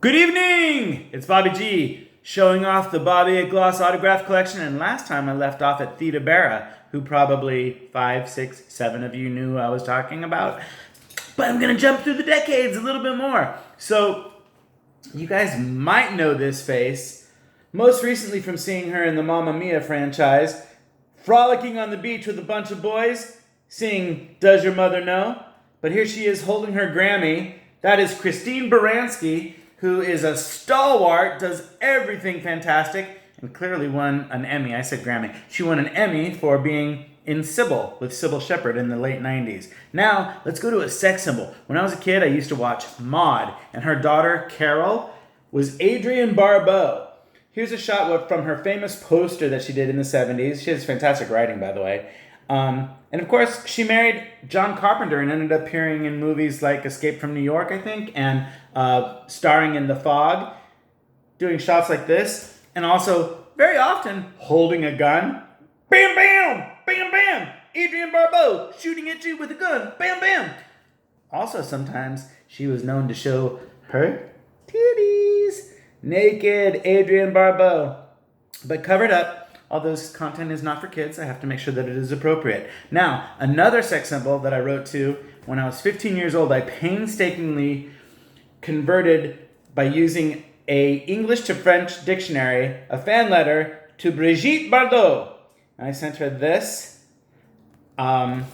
Good evening! It's Bobby G, showing off the Bobby at Gloss autograph collection, and last time I left off at Lita Baron, who probably 5, 6, 7 of you knew who I was talking about. But I'm going to jump through the decades a little bit more. So, you guys might know this face, most recently from seeing her in the Mamma Mia franchise, frolicking on the beach with a bunch of boys, singing Does Your Mother Know? But here she is holding her Grammy. That is Christine Baranski, who is a stalwart, does everything fantastic, and clearly won an Emmy. I said Grammy. She won an Emmy for being in Sybil with Sybil Shepherd in the late 90s. Now, let's go to a sex symbol. When I was a kid, I used to watch Maude, and her daughter, Carol, was Adrienne Barbeau. Here's a shot from her famous poster that she did in the 70s. She has fantastic writing, by the way. And of course, she married John Carpenter and ended up appearing in movies like Escape from New York, I think, and starring in The Fog, doing shots like this, and also very often holding a gun. Bam, bam, bam, bam. Adrienne Barbeau shooting at you with a gun. Bam, bam. Also, sometimes she was known to show her titties. Naked Adrienne Barbeau, but covered up. Although this content is not for kids, I have to make sure that it is appropriate. Now, another sex symbol that I wrote to when I was 15 years old, I painstakingly converted by using a English to French dictionary, a fan letter to Brigitte Bardot. And I sent her this and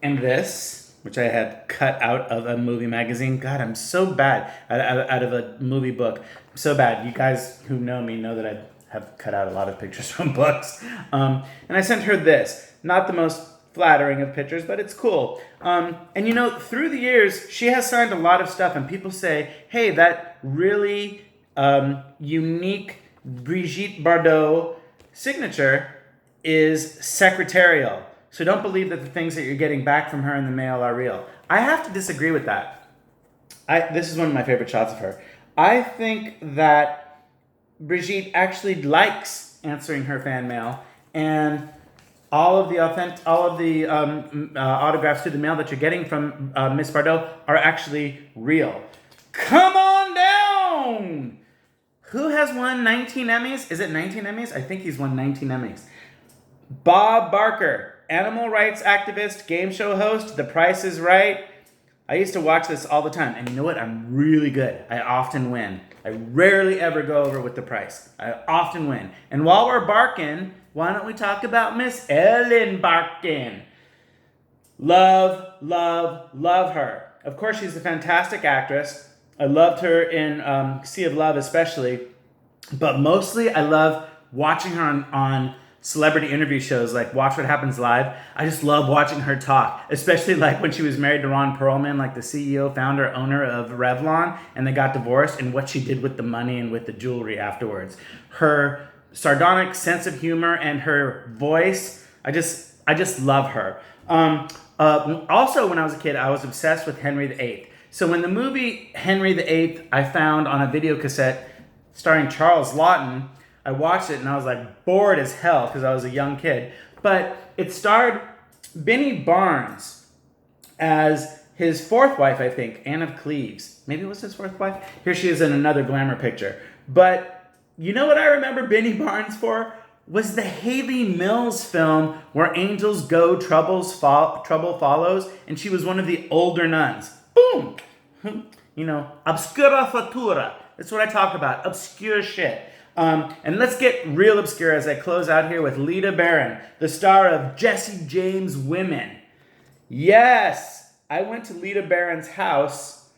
this, which I had cut out of a movie magazine. God, I'm so bad out of a movie book. I'm so bad. You guys who know me know that I have cut out a lot of pictures from books. And I sent her this. Not the most flattering of pictures, but it's cool. And you know, through the years, she has signed a lot of stuff, and people say, hey, that really unique Brigitte Bardot signature is secretarial. So don't believe that the things that you're getting back from her in the mail are real. I have to disagree with that. This is one of my favorite shots of her. I think that Brigitte actually likes answering her fan mail, and all of the autographs through the mail that you're getting from Miss Bardot are actually real. Come on down! Who has won 19 Emmys? Is it 19 Emmys? I think he's won 19 Emmys. Bob Barker, animal rights activist, game show host, The Price is Right. I used to watch this all the time, and you know what? I'm really good. I often win. I rarely ever go over with the price. I often win. And while we're barking, why don't we talk about Miss Ellen Barkin? Love, love, love her. Of course, she's a fantastic actress. I loved her in Sea of Love especially. But mostly, I love watching her on celebrity interview shows like Watch What Happens Live. I just love watching her talk, especially like when she was married to Ron Perlman, like the CEO, founder, owner of Revlon, and they got divorced, and what she did with the money and with the jewelry afterwards. Her sardonic sense of humor and her voice, I just love her. Also, when I was a kid, I was obsessed with Henry VIII. So when the movie Henry VIII I found on a video cassette starring Charles Laughton, I watched it and I was like bored as hell because I was a young kid. But it starred Binnie Barnes as his fourth wife, I think, Anne of Cleves. Maybe it was his fourth wife. Here she is in another glamour picture. But you know what I remember Binnie Barnes for? Was the Haley Mills film where angels go, trouble follows, and she was one of the older nuns. Boom! You know, obscura fatura. That's what I talk about, obscure shit. And let's get real obscure as I close out here with Lita Baron, the star of Jesse James Women. Yes, I went to Lita Baron's house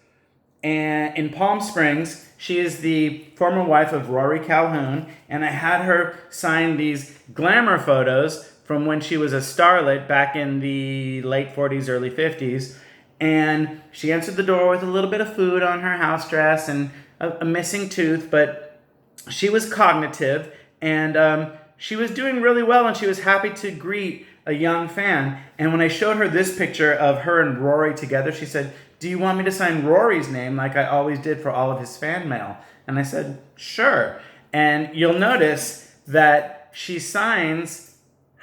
in Palm Springs. She is the former wife of Rory Calhoun, and I had her sign these glamour photos from when she was a starlet back in the late 40s, early 50s. And she answered the door with a little bit of food on her house dress and a missing tooth, but she was cognitive, and she was doing really well, and she was happy to greet a young fan. And when I showed her this picture of her and Rory together, she said, do you want me to sign Rory's name like I always did for all of his fan mail? And I said, sure. And you'll notice that she signs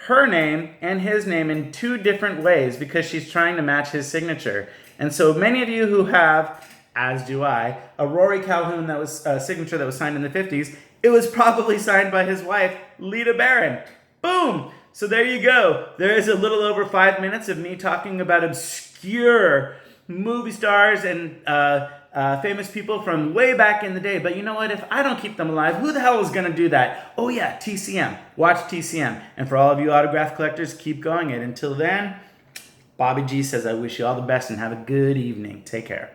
her name and his name in two different ways because she's trying to match his signature. And so many of you who have as do I. A Rory Calhoun that was a signature that was signed in the 50s. It was probably signed by his wife, Lita Baron. Boom! So there you go. There is a little over 5 minutes of me talking about obscure movie stars and famous people from way back in the day. But you know what? If I don't keep them alive, who the hell is going to do that? Oh yeah, TCM. Watch TCM. And for all of you autograph collectors, keep going. And until then, Bobby G says I wish you all the best and have a good evening. Take care.